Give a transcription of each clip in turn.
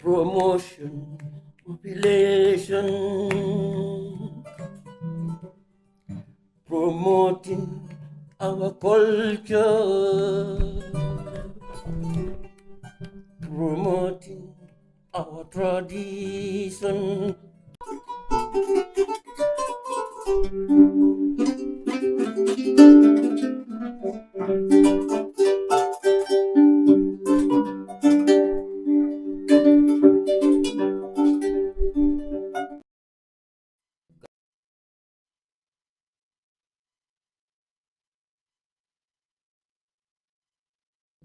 promotion, population, promoting our culture, promoting our tradition.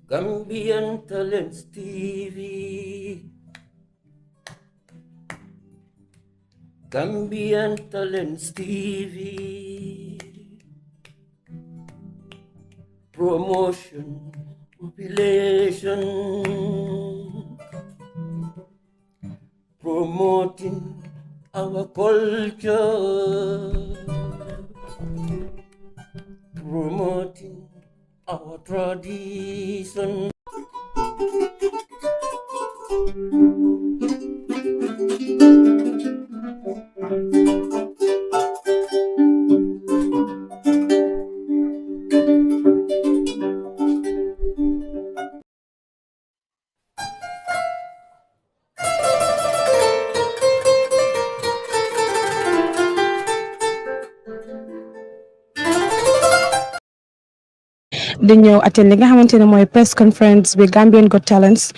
Gambian Talents TV. Gambian Talents TV. Promotion, population, promoting our culture, promoting our tradition. di ñëw attend li nga xamante ne mooy press conference bi Gambian Got Talents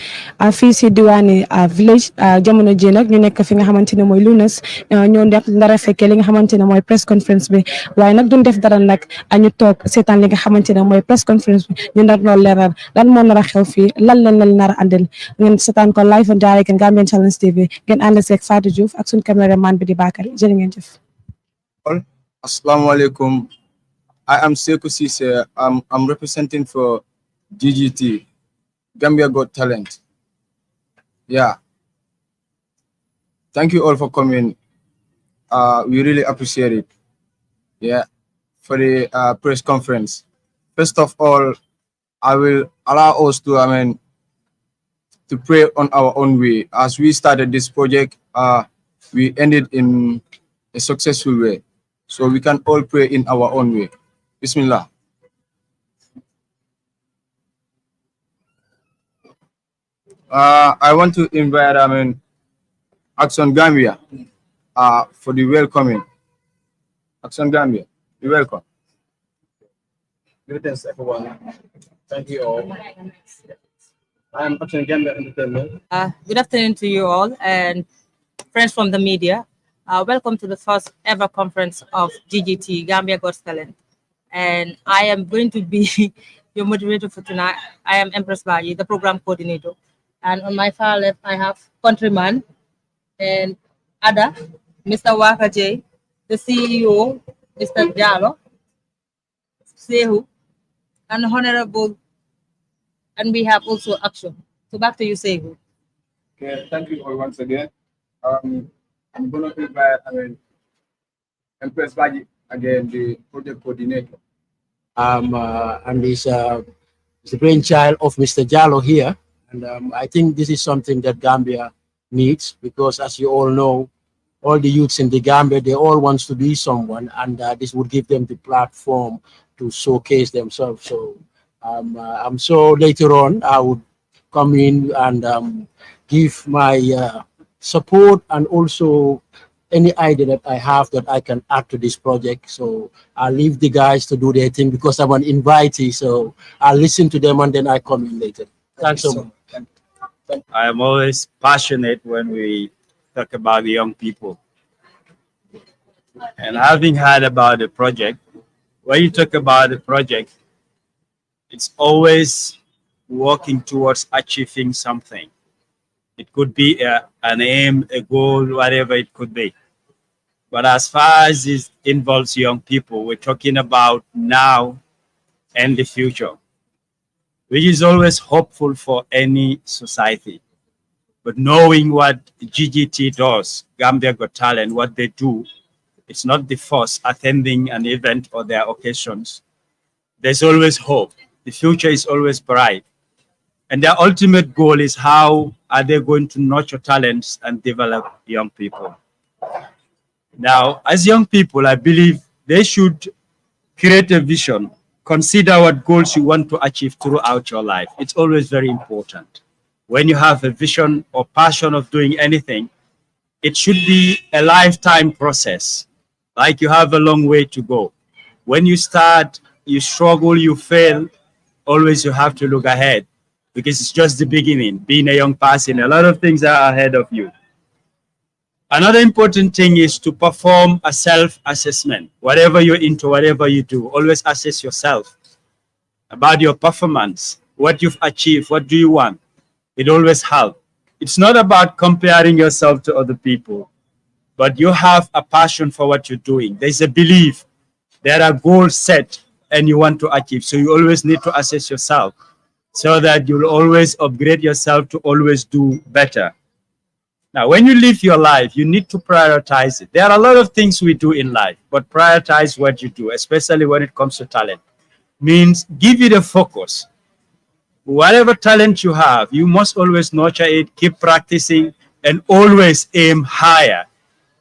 fii si diwaani village jamono ji nag ñu nekk fi nga xamante ne mooy Lunas ñoo ndara fekkee li nga xamante ne mooy press conference bi waaye nag duñ def dara nag ñu toog seetaan li nga xamante ne mooy press conference bi ñu nar noo leeral lan moo nar a xew fii lan leen nar a andil ngeen seetaan ko live and direct Gambian Talents TV ngeen ànd seeg Fatou Diouf ak suñ caméraman bi di Bakary jërë ngeen jëf. Assalamualaikum. I am Sekou Cisse. I'm representing for GGT, Gambia Got Talent. Yeah. Thank you all for coming. We really appreciate it. Yeah. For the press conference. First of all, I will allow us to, to pray on our own way. As we started this project, we ended in a successful way. So we can all pray in our own way. Bismillah. I want to invite Action Gambia for the welcoming. Action Gambia, you're welcome. Greetings, everyone. Thank you all. I'm Action Gambia Entertainment. Good afternoon to you all and friends from the media. Welcome to the first ever conference of GGT, Gambia Got Talent. And I am going to be your moderator for tonight. I am Empress Bayi, the program coordinator. And on my far left, I have Countryman and Ada, Mr. Waka J, the CEO, Mr. Diallo, Sehu, and Honorable, and we have also Action. So back to you, Sehu. Okay, thank you all once again. I'm going to invite Empress Bayi again, the project coordinator. And it's the brainchild of Mr. Jallo here. And I think this is something that Gambia needs because, as you all know, all the youths in the Gambia, they all want to be someone, and this would give them the platform to showcase themselves. So I'm sure later on I would come in and give my support and also any idea that I have that I can add to this project. So I'll leave the guys to do their thing because I'm an invitee. So I'll listen to them and then I come in later. Thanks so much. I am always passionate when we talk about the young people. And having heard about the project, when you talk about the project, it's always working towards achieving something. It could be an aim, a goal, whatever it could be. But as far as it involves young people, we're talking about now and the future, which is always hopeful for any society. But knowing what GGT does, Gambia Got Talent, what they do, it's not the first attending an event or their occasions. There's always hope. The future is always bright. And their ultimate goal is how are they going to nurture talents and develop young people. Now, as young people, I believe they should create a vision, consider what goals you want to achieve throughout your life. It's always very important. When you have a vision or passion of doing anything, it should be a lifetime process. Like you have a long way to go. When you start, you struggle, you fail, always you have to look ahead because it's just the beginning. Being a young person, a lot of things are ahead of you. Another important thing is to perform a self-assessment. Whatever you're into, whatever you do, always assess yourself about your performance, what you've achieved, what do you want. It always helps. It's not about comparing yourself to other people, but you have a passion for what you're doing. There's a belief. There are goals set and you want to achieve. So you always need to assess yourself so that you'll always upgrade yourself to always do better. Now, when you live your life, you need to prioritize it. There are a lot of things we do in life, but prioritize what you do, especially when it comes to talent. Means give it a focus. Whatever talent you have, you must always nurture it, keep practicing, and always aim higher.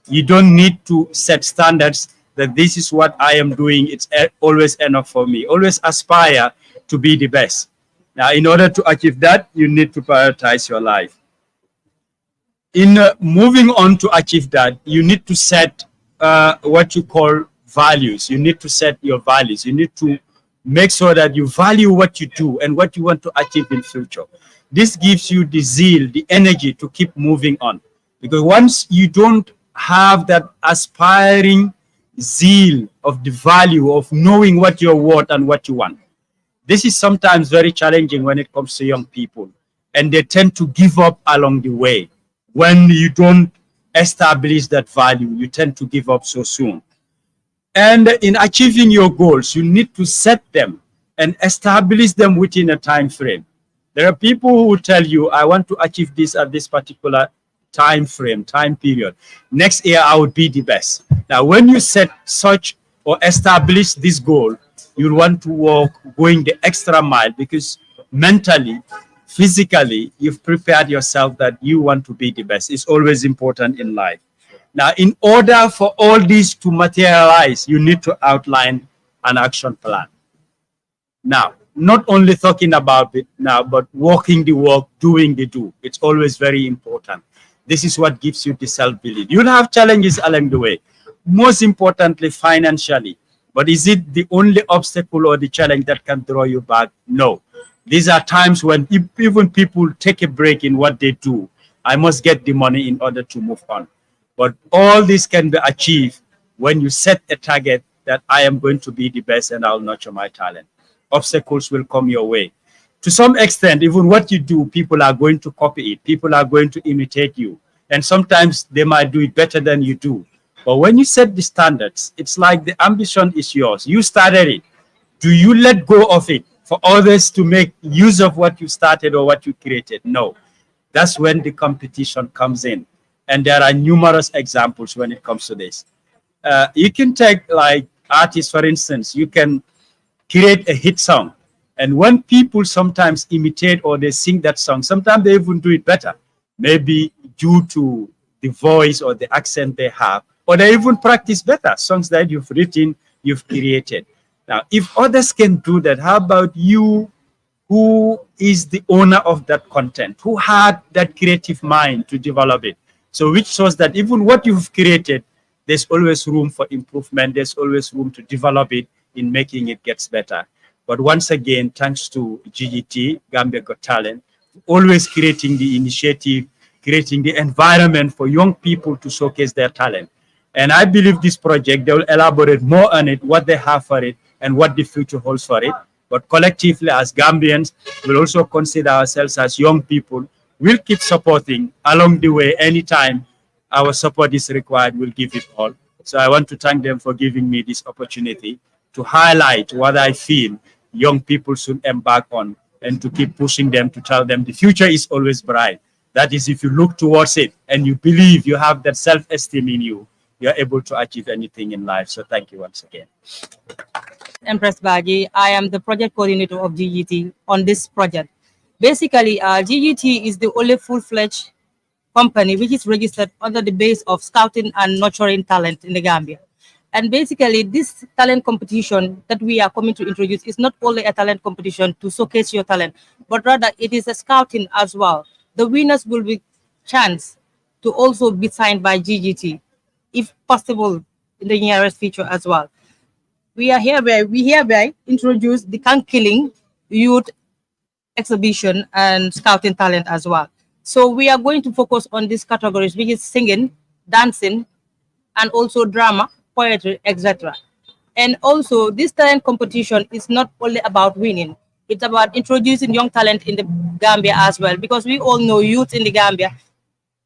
You don't need to set standards that this is what I am doing. It's always enough for me. Always aspire to be the best. Now, in order to achieve that, you need to prioritize your life. In moving on to achieve that, you need to set what you call values. You need to set your values. You need to make sure that you value what you do and what you want to achieve in future. This gives you the zeal, the energy to keep moving on. Because once you don't have that aspiring zeal of the value of knowing what you're worth and what you want, this is sometimes very challenging when it comes to young people. And they tend to give up along the way. When you don't establish that value, you tend to give up so soon. And in achieving your goals, you need to set them and establish them within a time frame. There are people who will tell you, I want to achieve this at this particular time frame, time period. Next year, I would be the best. Now, when you set such or establish this goal, you'll want to work going the extra mile because mentally, physically, you've prepared yourself that you want to be the best. It's always important in life. Now, in order for all this to materialize, you need to outline an action plan. Now, not only talking about it now, but walking the walk, doing the do. It's always very important. This is what gives you the self-belief. You'll have challenges along the way, most importantly, financially. But is it the only obstacle or the challenge that can draw you back? No. These are times when even people take a break in what they do. I must get the money in order to move on. But all this can be achieved when you set a target that I am going to be the best and I'll nurture my talent. Obstacles will come your way. To some extent, even what you do, people are going to copy it. People are going to imitate you. And sometimes they might do it better than you do. But when you set the standards, it's like the ambition is yours. You started it. Do you let go of it for others to make use of what you started or what you created? No. That's when the competition comes in. And there are numerous examples when it comes to this. You can take like artists, for instance, you can create a hit song. And when people sometimes imitate or they sing that song, sometimes they even do it better. Maybe due to the voice or the accent they have, or they even practice better songs that you've written, you've created. Now, if others can do that, how about you, who is the owner of that content, who had that creative mind to develop it? So which shows that even what you've created, there's always room for improvement. There's always room to develop it in making it gets better. But once again, thanks to GGT, Gambia Got Talent, always creating the initiative, creating the environment for young people to showcase their talent. And I believe this project, they will elaborate more on it, what they have for it, and what the future holds for it. But collectively, as Gambians, we'll also consider ourselves as young people. We'll keep supporting along the way. Anytime our support is required, we'll give it all. So I want to thank them for giving me this opportunity to highlight what I feel young people should embark on and to keep pushing them, to tell them the future is always bright. That is, if you look towards it and you believe, you have that self-esteem in you, you're able to achieve anything in life. So thank you once again. Empress Baji, I am the project coordinator of GGT on this project. Basically, GGT is the only full-fledged company which is registered under the base of scouting and nurturing talent in the Gambia. And basically, this talent competition that we are coming to introduce is not only a talent competition to showcase your talent, but rather it is a scouting as well. The winners will be chance to also be signed by GGT, if possible, in the nearest future as well. We hereby introduce the Kankiling Youth Exhibition and Scouting Talent as well. So we are going to focus on these categories, which is singing, dancing, and also drama, poetry, etc. And also, this talent competition is not only about winning; it's about introducing young talent in the Gambia as well. Because we all know youth in the Gambia,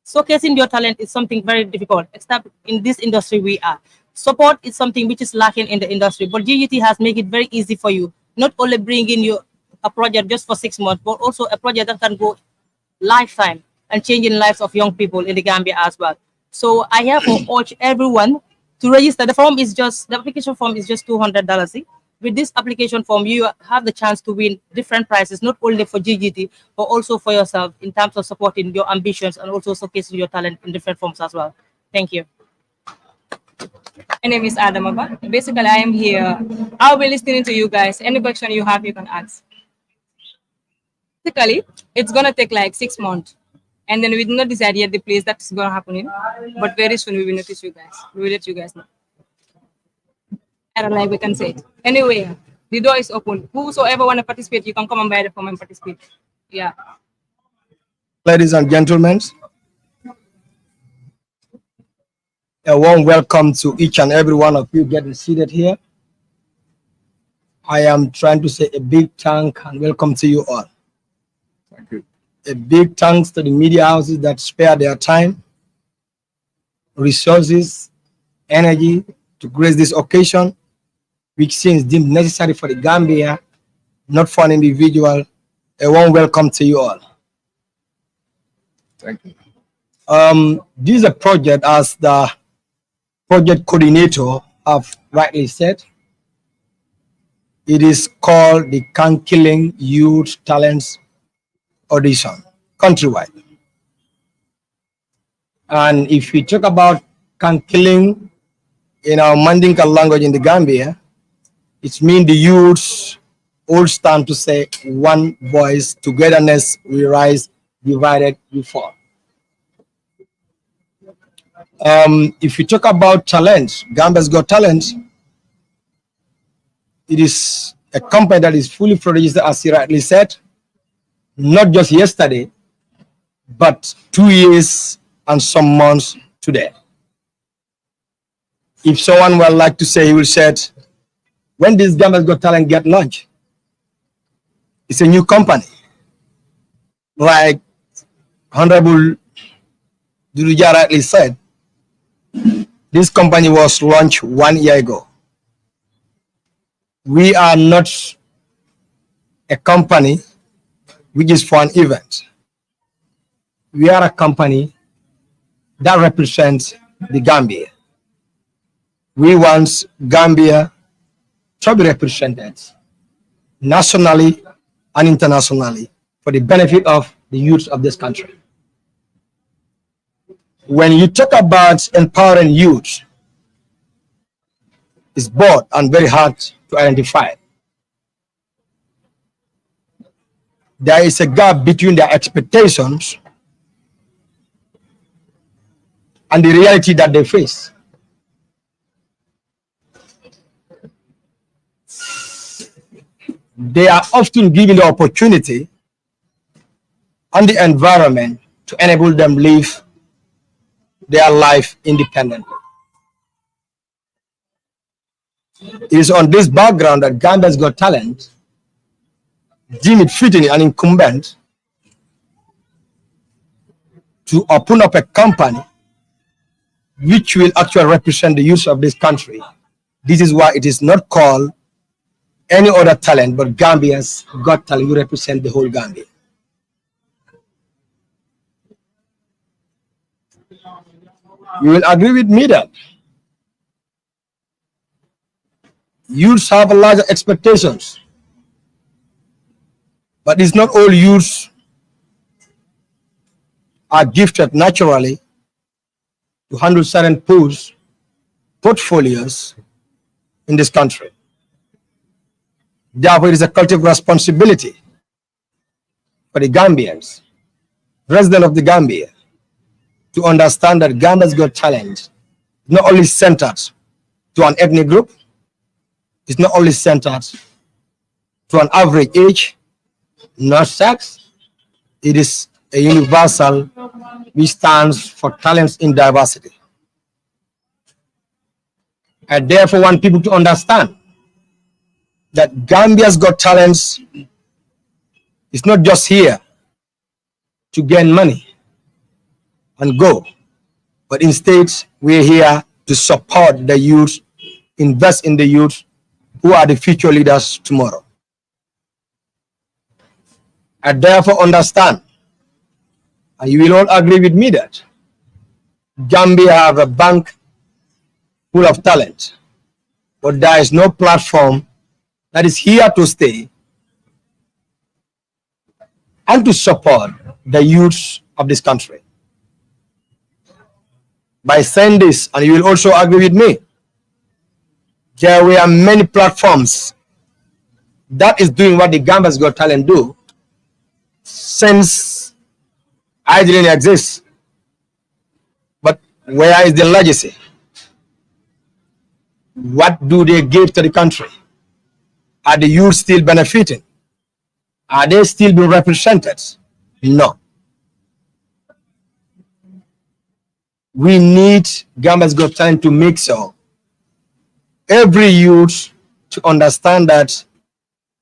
showcasing your talent is something very difficult, except in this industry we are. Support is something which is lacking in the industry, but GGT has made it very easy for you, not only bringing you a project just for 6 months, but also a project that can go lifetime and changing lives of young people in the Gambia as well. So I herefore urge everyone to register. The application form is just $200. With this application form, you have the chance to win different prizes, not only for GGT, but also for yourself in terms of supporting your ambitions and also showcasing your talent in different forms as well. Thank you. My name is Adamaba. Basically, I am here. I'll be listening to you guys. Any question you have, you can ask. Basically, it's gonna take like 6 months, and then we do not decide yet the place that's gonna happen in. But very soon we will notice you guys. We will let you guys know. I don't like we can say it. Anyway, the door is open. Whosoever want to participate, you can come and buy the form and participate. Yeah. Ladies and gentlemen, a warm welcome to each and every one of you getting seated here. I am trying to say a big thank and welcome to you all. Thank you. A big thanks to the media houses that spare their time, resources, energy to grace this occasion, which seems deemed necessary for the Gambia, not for an individual. A warm welcome to you all. Thank you. This is a project, as the project coordinator have rightly said. It is called the Kankiling Youth Talents Audition, countrywide. And if we talk about Kankiling in our Mandinka language in the Gambia, it means the youths all stand to say one voice, togetherness we rise, divided we fall. If you talk about talent, Gambia's Got Talent, it is a company that is fully registered, as he rightly said, not just yesterday, but 2 years and some months today. If someone would like to say, he will say, when this Gambia's Got Talent get launched, it's a new company. Like Honorable Duruja rightly said, this company was launched 1 year ago. We are not a company which is for an event. We are a company that represents the Gambia. We want Gambia to be represented nationally and internationally for the benefit of the youth of this country. When you talk about empowering youth, it's broad and very hard to identify. There is a gap between their expectations and the reality that they face. They are often given the opportunity and the environment to enable them live their life independently. It is on this background that Gambia's Got Talent deem it fitting and incumbent to open up a company which will actually represent the youth of this country. This is why it is not called any other talent, but Gambia's Got Talent. You represent the whole Gambia. You will agree with me that youths have larger expectations. But it's not all youths are gifted naturally to handle certain portfolios in this country. Therefore, it is a collective responsibility for the Gambians, residents of the Gambia, to understand that Gambia's Got Talent is not only centered to an ethnic group, it's not only centered to an average age, not sex. It is a universal which stands for talents in diversity. I therefore want people to understand that Gambia's Got Talents is not just here to gain money and go, but instead we're here to support the youth, invest in the youth who are the future leaders tomorrow. I therefore understand, and you will all agree with me, that Gambia have a bank full of talent, but there is no platform that is here to stay and to support the youth of this country. By saying this, and you will also agree with me, there were many platforms that is doing what the Gambia's Got Talent do since I didn't exist. But where is the legacy? What do they give to the country? Are the youth still benefiting? Are they still being represented? No. We need Gambia's Got Talent to make sure every youth to understand that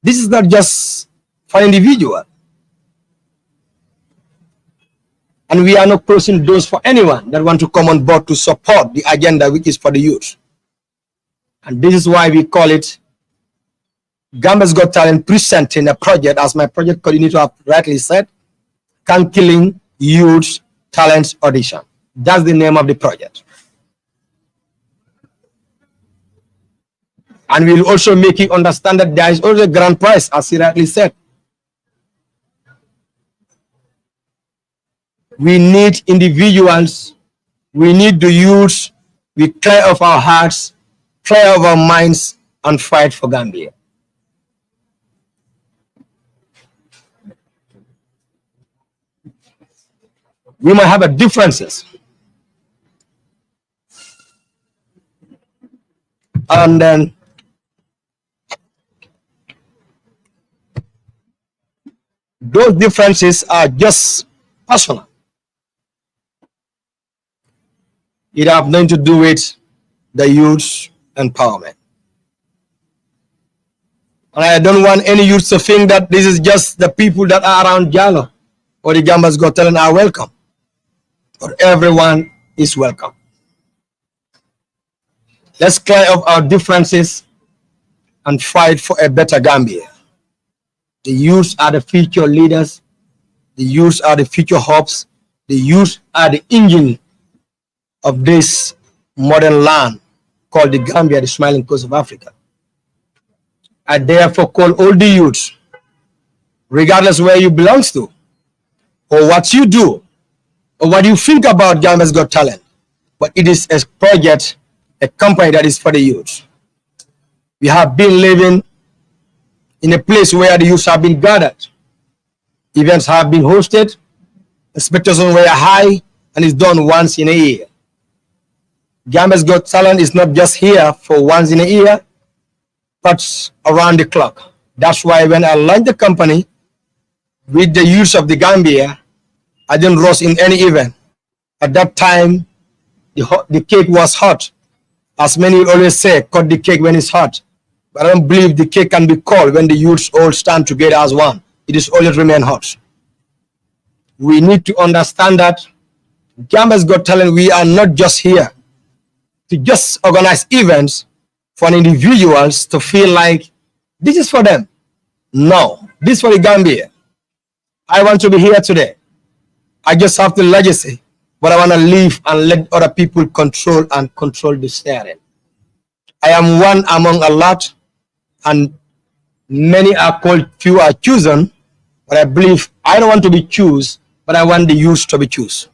this is not just for an individual. And we are not closing doors for anyone that want to come on board to support the agenda which is for the youth. And this is why we call it Gambia's Got Talent presenting a project, as my project coordinator have rightly said, Kankiling Youth Talent Audition. That's the name of the project. And we'll also make you understand that there is also a grand prize, as he rightly said. We need individuals, we need the youth, we clear of our hearts, clear of our minds, and fight for Gambia. We might have a differences. And then those differences are just personal. It has nothing to do with the youth empowerment. And I don't want any youth to think that this is just the people that are around Jallo or the Gambia's Got Talent are welcome. But everyone is welcome. Let's clear up our differences and fight for a better Gambia. The youth are the future leaders. The youth are the future hopes. The youth are the engine of this modern land called the Gambia, the smiling coast of Africa. I therefore call all the youths, regardless where you belong to, or what you do, or what you think about Gambia's Got Talent, but it is a project, a company that is for the youth. We have been living in a place where the youth have been gathered. Events have been hosted, expectations were high, and it's done once in a year. Gambia's Got Talent is not just here for once in a year, but around the clock. That's why when I launched the company with the youth of the Gambia, I didn't rush in any event. At that time, the cake was hot. As many will always say, cut the cake when it's hot. But I don't believe the cake can be cold when the youths all stand together as one. It is always remain hot. We need to understand that Gambia's Got Talent, we are not just here to just organize events for individuals to feel like this is for them. No, this is for the Gambia. I want to be here today. I just have the legacy, but I want to leave and let other people control the steering. I am one among a lot, and many are called, few are chosen, But I believe I don't want to be choose, but I want the youth to be choose.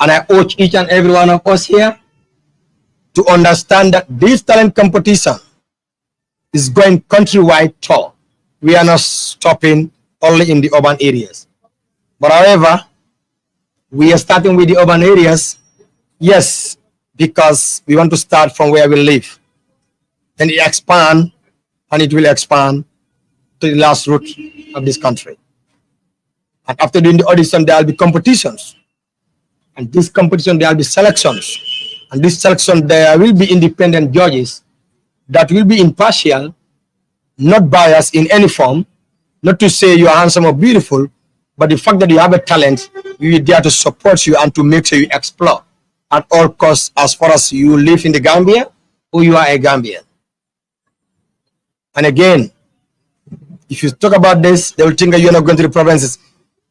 And I urge each and every one of us here to understand that this talent competition is going countrywide tour. We are not stopping only in the urban areas. But however, we are starting with the urban areas, yes, because we want to start from where we live. Then it expand, and it will expand to the last root of this country. And after doing the audition, there will be competitions. And this competition, there will be selections. And this selection, there will be independent judges that will be impartial, not biased in any form, not to say you are handsome or beautiful, but the fact that you have a talent, we are there to support you and to make sure you explore at all costs as far as you live in the Gambia or you are a Gambian. And again, if you talk about this, they will think that you are not going to the provinces.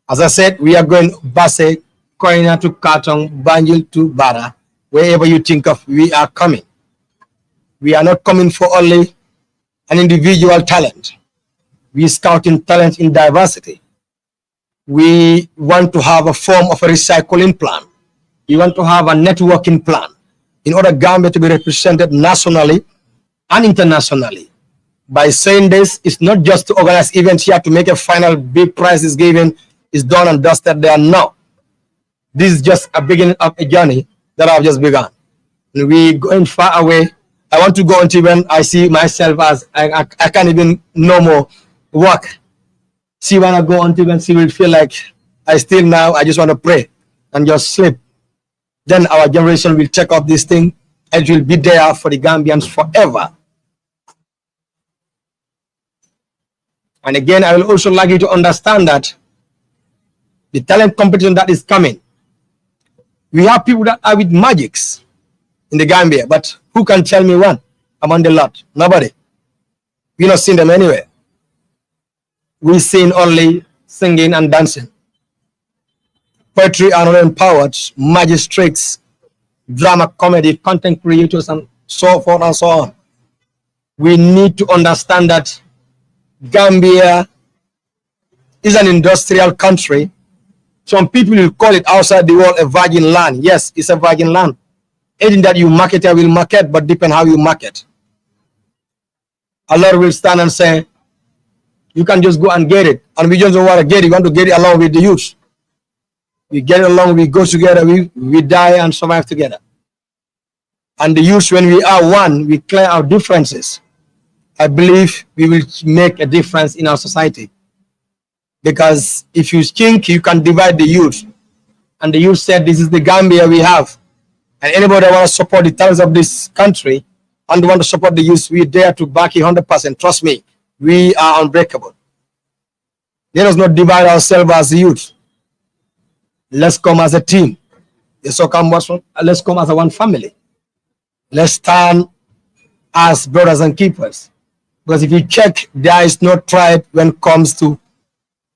As I said, we are going Basse, Koina to Katong, Banjul to Bara, wherever you think of, we are coming. We are not coming for only an individual talent. We are scouting talent in diversity. We want to have a form of a recycling plan. We want to have a networking plan in order Gambia to be represented nationally and internationally. By saying this, it's not just to organize events here to make a final big prize is given, is done and dusted there. No. This is just a beginning of a journey that I've just begun. We going far away. I want to go until when I see myself as I can't even no more work. She wanna go until when she will feel like I just want to pray and just sleep. Then our generation will take up this thing and it will be there for the Gambians forever. And again, I will also like you to understand that the talent competition that is coming, we have people that are with magics in the Gambia, but who can tell me one among the lot? Nobody. We not seen them anywhere. We seen only singing and dancing. Poetry and empowered magistrates, drama, comedy, content creators, and so forth and so on. We need to understand that Gambia is an industrial country. Some people will call it outside the world a virgin land. Yes, it's a virgin land. Anything that you market, I will market, but depend how you market. A lot will stand and say, you can just go and get it. And we just don't want to get it. We want to get it along with the youth. We get it along, we go together, we die and survive together. And the youth, when we are one, we clear our differences. I believe we will make a difference in our society. Because if you think you can divide the youth, and the youth said this is the Gambia we have, and anybody that want to support the talents of this country and want to support the youth, we dare to back it 100%. Trust me, we are unbreakable. Let us not divide ourselves as youth. Let's come as a team. Let's come as a one family. Let's stand as brothers and keepers. Because if you check, there is no tribe when it comes to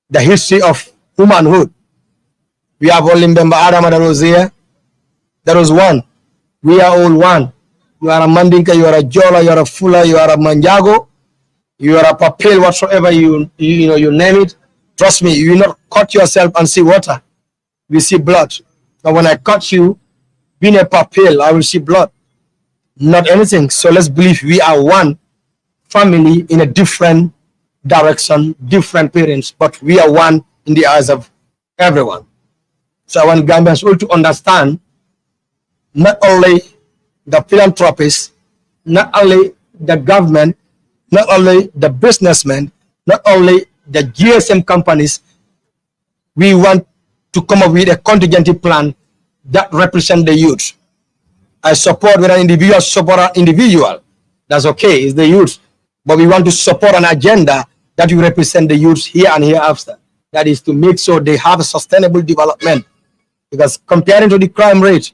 the history of humanhood. We have only member Adam that was here. There was one. We are all one. You are a Mandinka, you are a Jola, you are a Fula, you are a Manjago, you are a Papel, whatsoever you name it. Trust me, you will not cut yourself and see water. We see blood. But when I cut you, being a Papel, I will see blood. Not anything. So let's believe we are one family in a different direction, different parents, but we are one in the eyes of everyone. So I want Gambians all to understand not only the philanthropists, not only the government, not only the businessmen, not only the GSM companies, we want to come up with a contingency plan that represents the youth. I support when an individual support an individual. That's okay, it's the youth. But we want to support an agenda that will represent the youth here and hereafter. That is to make sure they have a sustainable development. Because comparing to the crime rate,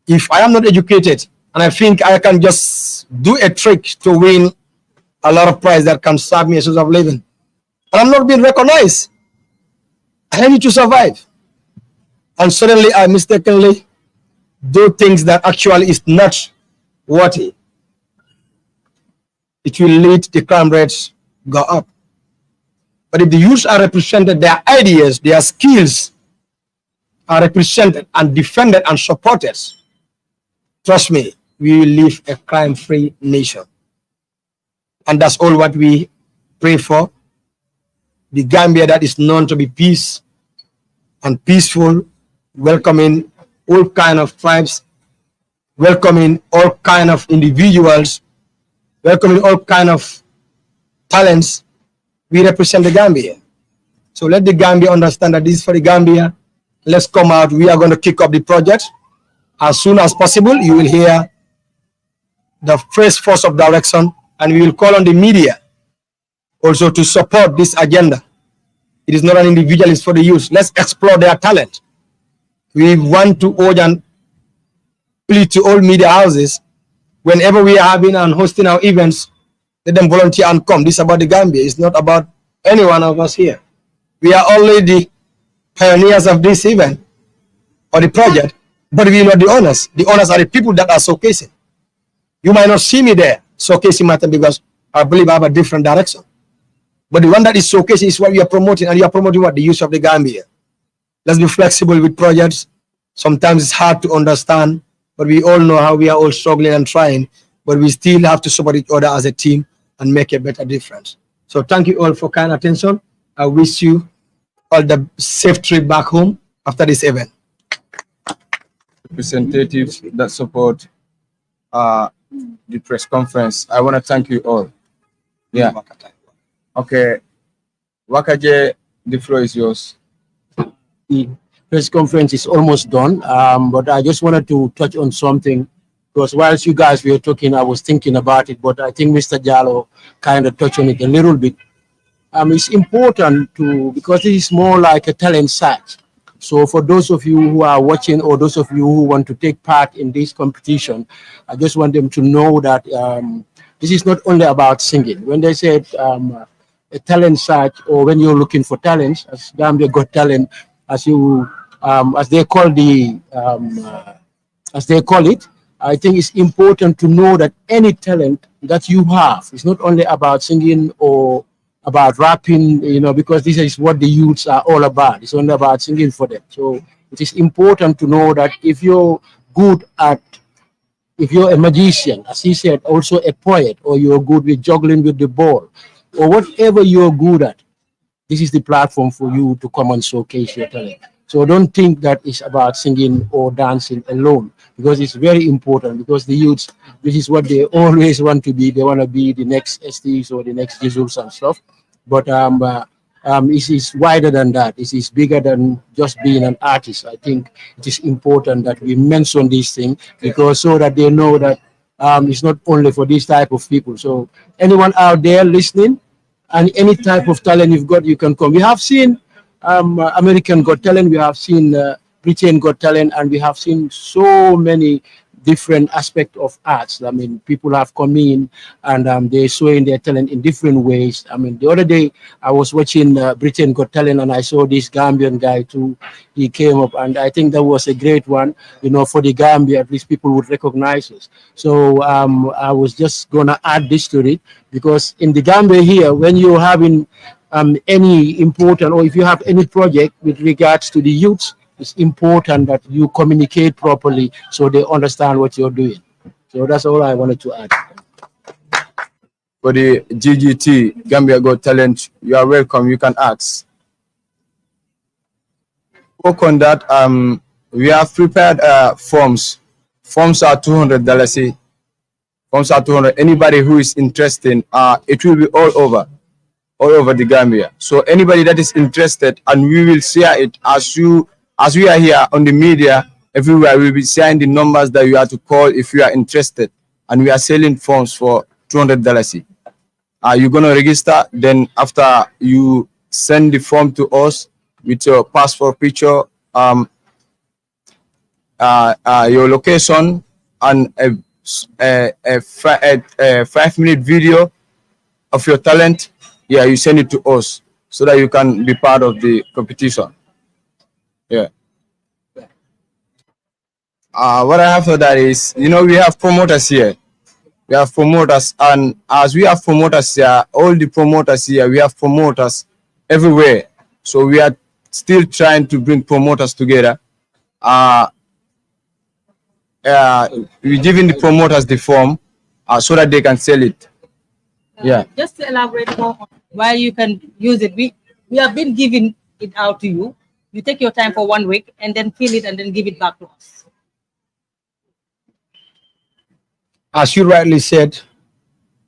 if I am not educated and I think I can just do a trick to win a lot of prize that can serve me a source of living, and I'm not being recognized, I need to survive. And suddenly I mistakenly do things that actually is not worthy. It will lead the crime rates go up. But if the youths are represented, their ideas, their skills are represented and defended and supported, trust me, we will live a crime-free nation. And that's all what we pray for. The Gambia that is known to be peace and peaceful, welcoming all kind of tribes, welcoming all kind of individuals, welcoming all kind of talents. We represent the Gambia. So let the Gambia understand that this is for the Gambia. Let's come out. We are going to kick off the project. As soon as possible, you will hear the first force of direction, and we will call on the media also to support this agenda. It is not an individual, it's for the youth. Let's explore their talent. We want to urge and plead to all media houses, whenever we are having and hosting our events, let them volunteer and come. This is about the Gambia. It's not about any one of us here. We are already pioneers of this event or the project, but we are not the owners. The owners are the people that are showcasing. You might not see me there showcasing matter because I believe I have a different direction. But the one that is showcasing is what we are promoting, and you are promoting what? The use of the Gambia. Let's be flexible with projects. Sometimes it's hard to understand, but we all know how we are all struggling and trying, but we still have to support each other as a team and make a better difference. So thank you all for kind attention. I wish you all the safe trip back home after this event. Representatives that support the press conference, I want to thank you all. Yeah. Okay. Wakaje, the floor is yours. The press conference is almost done, but I just wanted to touch on something, because whilst you guys were talking, I was thinking about it, but I think Mr. Jallo kind of touched on it a little bit. It's important to, because this is more like a talent search. So for those of you who are watching, or those of you who want to take part in this competition, I just want them to know that this is not only about singing. When they said a talent search, or when you're looking for talents, as Gambia Got Talent, as you as they call it, I think it's important to know that any talent that you have is not only about singing or about rapping, you know, because this is what the youths are all about. It's only about singing for them. So it is important to know that if you're good at, if you're a magician, as he said, also a poet, or you're good with juggling with the ball, or whatever you're good at, this is the platform for you to come and showcase your talent. So don't think that it's about singing or dancing alone, because it's very important, because the youths, this is what they always want to be. They want to be the next STs or the next Jesus and stuff. But it is wider than that. It is bigger than just being an artist. I think it is important that we mention these things, because so that they know that it's not only for this type of people. So anyone out there listening, and any type of talent you've got, you can come. We have seen American Got Talent, we have seen Britain Got Talent, and we have seen so many different aspects of arts. I mean, people have come in and they're showing their talent in different ways. I mean, the other day I was watching Britain Got Talent, and I saw this Gambian guy too. He came up, and I think that was a great one, you know, for the Gambia. At least people would recognize us. So I was just gonna add this to it, because in the Gambia here, when you're having any important, or if you have any project with regards to the youths, it's important that you communicate properly so they understand what you're doing. So that's all I wanted to add. For the GGT, Gambia Got Talent, you are welcome. You can ask. Work on that. We have prepared forms. Forms are $200. Forms are $200. Anybody who is interested, it will be all over the Gambia. So anybody that is interested, and we will share it as we are here on the media everywhere. We'll be sharing the numbers that you have to call if you are interested, and we are selling forms for $200. You're gonna register. Then after you send the form to us with your passport picture, your location, and a 5-minute video of your talent. Yeah, you send it to us so that you can be part of the competition. Yeah. What I have for that is, you know, we have promoters here. We have promoters, and as we have promoters here, all the promoters here, we have promoters everywhere. So we are still trying to bring promoters together. We're giving the promoters the form so that they can sell it. Yeah. Just to elaborate more on why you can use it. We have been giving it out to you. You take your time for 1 week and then fill it and then give it back to us. As you rightly said,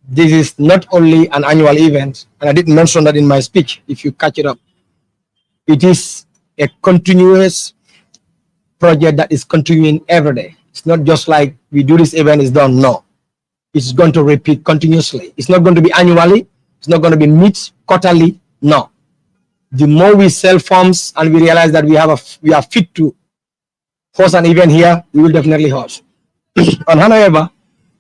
this is not only an annual event, and I didn't mention that in my speech, if you catch it up. It is a continuous project that is continuing every day. It's not just like we do this event, it's done. No. It's going to repeat continuously. It's not going to be annually. It's not going to be quarterly. No. The more we sell forms and we realize that we are fit to host an event here, we will definitely host. And however,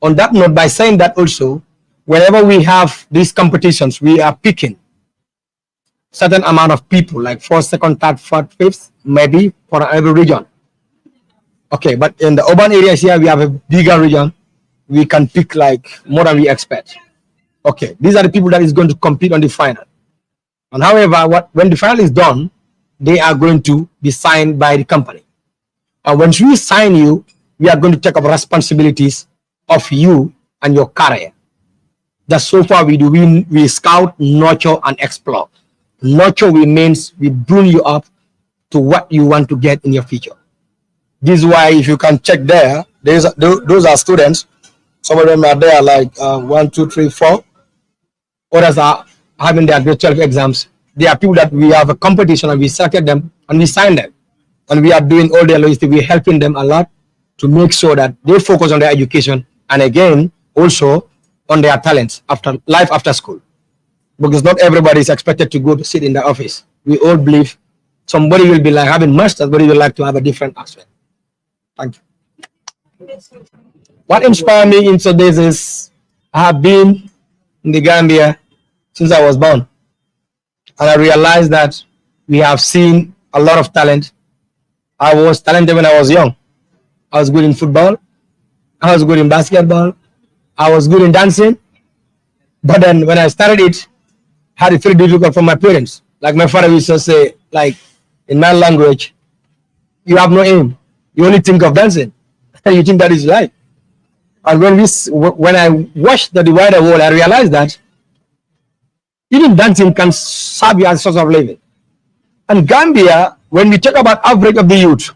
on that note, by saying that also, whenever we have these competitions, we are picking certain amount of people, like first, second, third, fourth, fifth, maybe for every region. Okay, but in the urban areas here, we have a bigger region. We can pick like more than we expect. Okay, these are the people that is going to compete on the final. And however, when the final is done, they are going to be signed by the company. And once we sign you, we are going to take up responsibilities of you and your career. That's so far we do. We scout, nurture, and explore. Nurture means we bring you up to what you want to get in your future. This is why, if you can check there, those are students. Some of them are there like 1, 2, 3, 4. Others are having their grade 12 exams. They are people that we have a competition and we selected them and we sign them. And we are doing all their logistics. We're helping them a lot to make sure that they focus on their education and again, also on their talents after life after school. Because not everybody is expected to go to sit in the office. We all believe somebody will be like having masters, but he will like to have a different aspect. Thank you. What inspired me into this is I have been in the Gambia since I was born. And I realized that we have seen a lot of talent. I was talented when I was young. I was good in football. I was good in basketball. I was good in dancing. But then when I started it, I had it very difficult for my parents. Like my father used to say, like in my language, you have no aim. You only think of dancing. You think that is life. And when I watched the wider world, I realized that even dancing can serve you as a source of living. And Gambia, when we talk about average of the youth,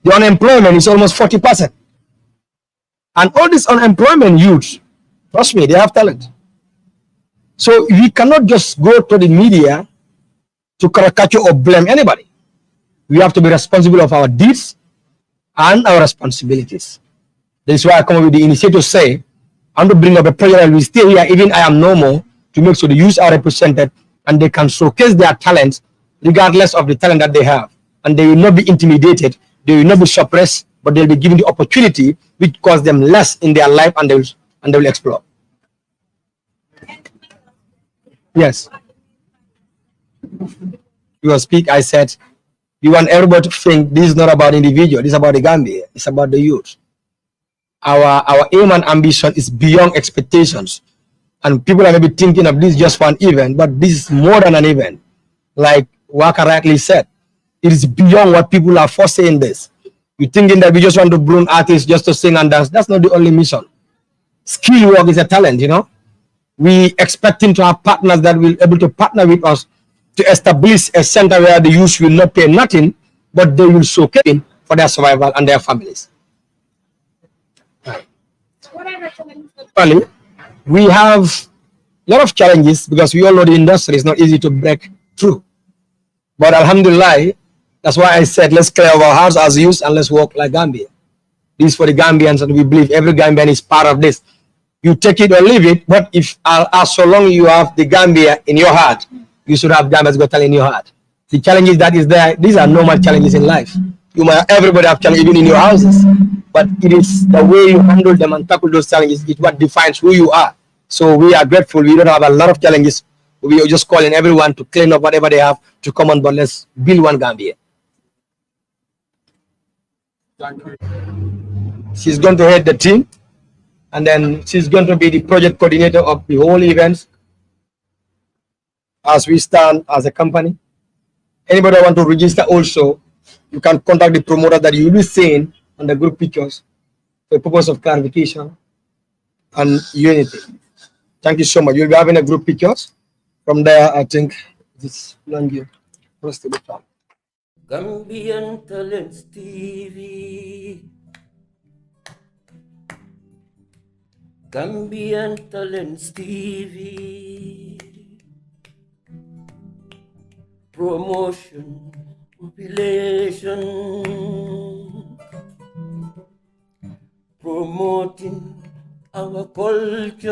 the unemployment is almost 40%. And all this unemployment youth, trust me, they have talent. So we cannot just go to the media to caricature or blame anybody. We have to be responsible of our deeds and our responsibilities. That's why I come up with the initiative to say, I want to bring up a project that will stay here, even I am no more, to make sure the youth are represented and they can showcase their talents regardless of the talent that they have. And they will not be intimidated, they will not be suppressed, but they'll be given the opportunity which costs them less in their life and they will explore. Yes. You speak, I said, we want everybody to think this is not about individual, this is about the Gambia, it's about the youth. Our aim and ambition is beyond expectations. And people are maybe thinking of this just for an event, but this is more than an event. Like Waka rightly said, it is beyond what people are foreseeing this. You're thinking that we just want to bring artists just to sing and dance. That's not the only mission. Skill work is a talent, you know. We expecting to have partners that will be able to partner with us to establish a center where the youth will not pay nothing, but they will showcase for their survival and their families. Finally, we have a lot of challenges because we all know the industry is not easy to break through. But alhamdulillah, that's why I said let's clear our hearts as youth and let's work like Gambia. This is for the Gambians, and we believe every Gambian is part of this. You take it or leave it, but if as so long you have the Gambia in your heart, you should have Gambia's Got Talent in your heart. The challenges that is there, these are normal challenges in life. Everybody have challenges even in your houses, but it is the way you handle them and tackle those challenges is what defines who you are. So we are grateful. We don't have a lot of challenges. We are just calling everyone to clean up whatever they have to come on, but let's build one Gambia. She's going to head the team, and then she's going to be the project coordinator of the whole events. as we stand as a company. Anybody want to register also, you can contact the promoter that you will be seeing on the group pictures for the purpose of clarification and unity. Thank you so much. You'll be having a group pictures. From there, I think this long you. Gambian Talents TV. Gambian Talents TV. Promotion, population, promoting our culture,